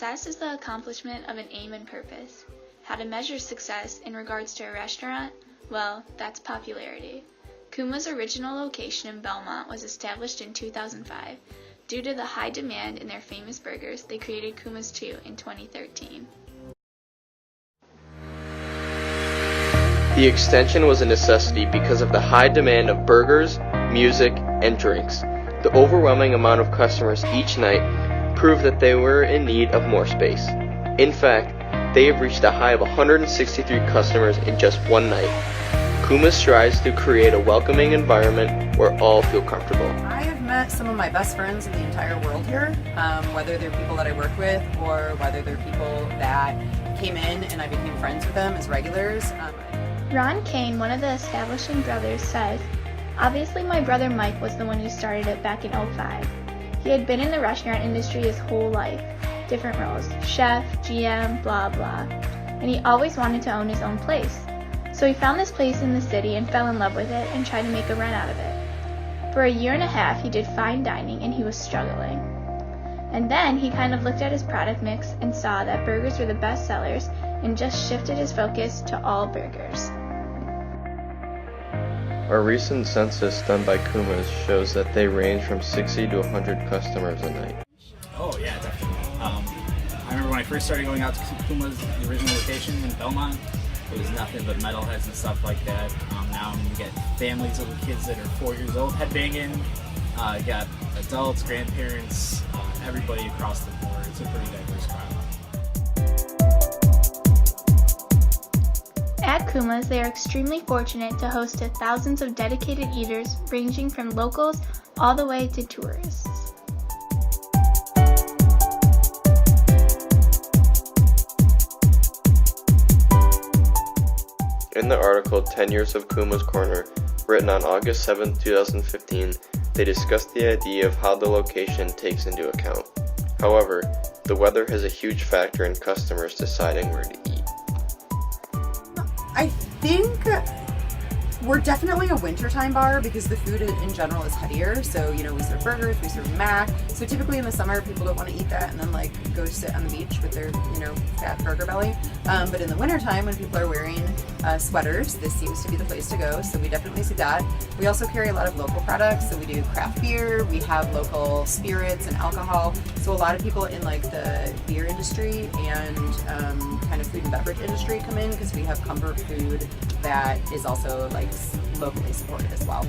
Success is the accomplishment of an aim and purpose. How to measure success in regards to a restaurant? Well, that's popularity. Kuma's original location in Belmont was established in 2005. Due to the high demand in their famous burgers, they created Kuma's 2 in 2013. The extension was a necessity because of the high demand of burgers, music, and drinks. The overwhelming amount of customers each night proved that they were in need of more space. In fact, they have reached a high of 163 customers in just one night. Kuma strives to create a welcoming environment where all feel comfortable. I have met some of my best friends in the entire world here, whether they're people that I work with or whether they're people that came in and I became friends with them as regulars. Ron Kane, one of the establishing brothers, says, "Obviously my brother Mike was the one who started it back in '05. He had been in the restaurant industry his whole life, different roles, chef, GM, blah blah, and he always wanted to own his own place. So he found this place in the city and fell in love with it and tried to make a run out of it. For a year and a half he did fine dining and he was struggling. And then he kind of looked at his product mix and saw that burgers were the best sellers and just shifted his focus to all burgers." A recent census done by Kuma's shows that they range from 60 to 100 customers a night. Oh yeah, definitely. I remember when I first started going out to Kuma's, the original location in Belmont, it was nothing but metalheads and stuff like that. Now you get families of kids that are 4 years old headbanging. You got adults, grandparents, everybody across the board. It's a pretty diverse crowd. At Kuma's, they are extremely fortunate to host thousands of dedicated eaters ranging from locals all the way to tourists. In the article 10 Years of Kuma's Corner, written on August 7, 2015, they discussed the idea of how the location takes into account. However, the weather has a huge factor in customers deciding where to eat. I think we're definitely a wintertime bar because the food in general is heavier. So, we serve burgers, we serve mac. So typically in the summer, people don't want to eat that and then go sit on the beach with their, fat burger belly. But in the wintertime, when people are wearing sweaters, this seems to be the place to go. So we definitely see that. We also carry a lot of local products. So we do craft beer, we have local spirits and alcohol. So a lot of people in the beer industry and kind of food and beverage industry come in because we have comfort food that is also locally supported as well.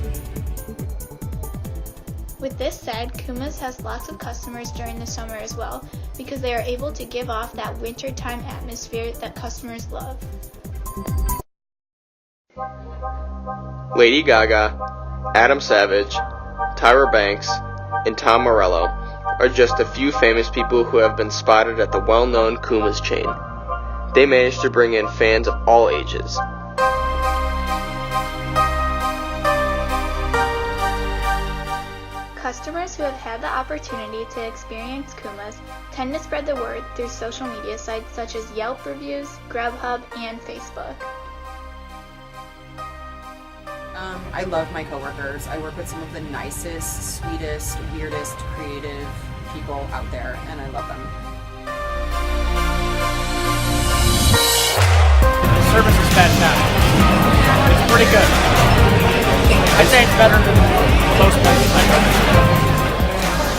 With this said, Kuma's has lots of customers during the summer as well because they are able to give off that wintertime atmosphere that customers love. Lady Gaga, Adam Savage, Tyra Banks, and Tom Morello are just a few famous people who have been spotted at the well-known Kuma's chain. They managed to bring in fans of all ages. Customers who have had the opportunity to experience Kuma's tend to spread the word through social media sites such as Yelp reviews, Grubhub, and Facebook. I love my coworkers. I work with some of the nicest, sweetest, weirdest, creative people out there, and I love them. The service is fantastic. It's pretty good. I'd say it's better than most places I've been.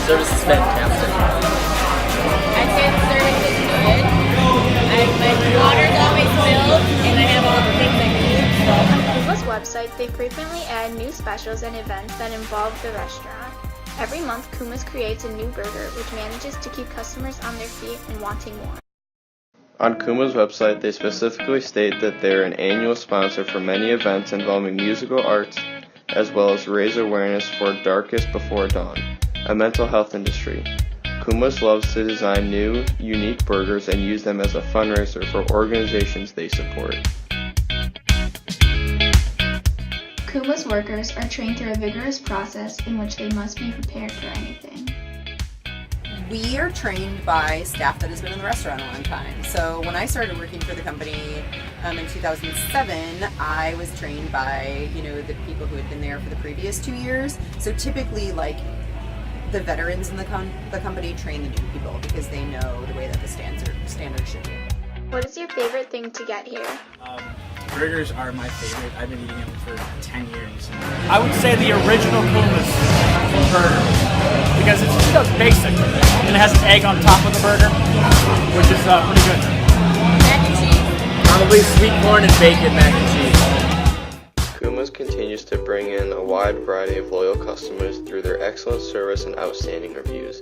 Service is fantastic. I'd say the service is good. My water's always filled, and I have all the things I need. On Kuma's website, they frequently add new specials and events that involve the restaurant. Every month, Kuma's creates a new burger, which manages to keep customers on their feet and wanting more. On Kuma's website, they specifically state that they are an annual sponsor for many events involving musical arts, as well as raise awareness for Darkest Before Dawn, a mental health industry. Kuma's loves to design new, unique burgers and use them as a fundraiser for organizations they support. Kuma's workers are trained through a vigorous process in which they must be prepared for anything. We are trained by staff that has been in the restaurant a long time. So when I started working for the company in 2007, I was trained by, the people who had been there for the previous 2 years. So typically, the veterans in the company train the new people because they know the way that the standard should be. What is your favorite thing to get here? Burgers are my favorite. I've been eating them for 10 years. I would say the original Kuma's burger because it's just basic and it has an egg on top of the burger, which is pretty good. Mac and cheese. Probably sweet corn and bacon mac and cheese. Kuma's continues to bring in a wide variety of loyal customers through their excellent service and outstanding reviews.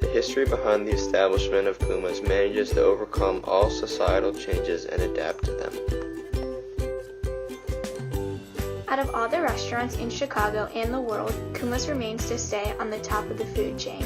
The history behind the establishment of Kuma's manages to overcome all societal changes and adapt to them. Out of all the restaurants in Chicago and the world, Kuma's remains to stay on the top of the food chain.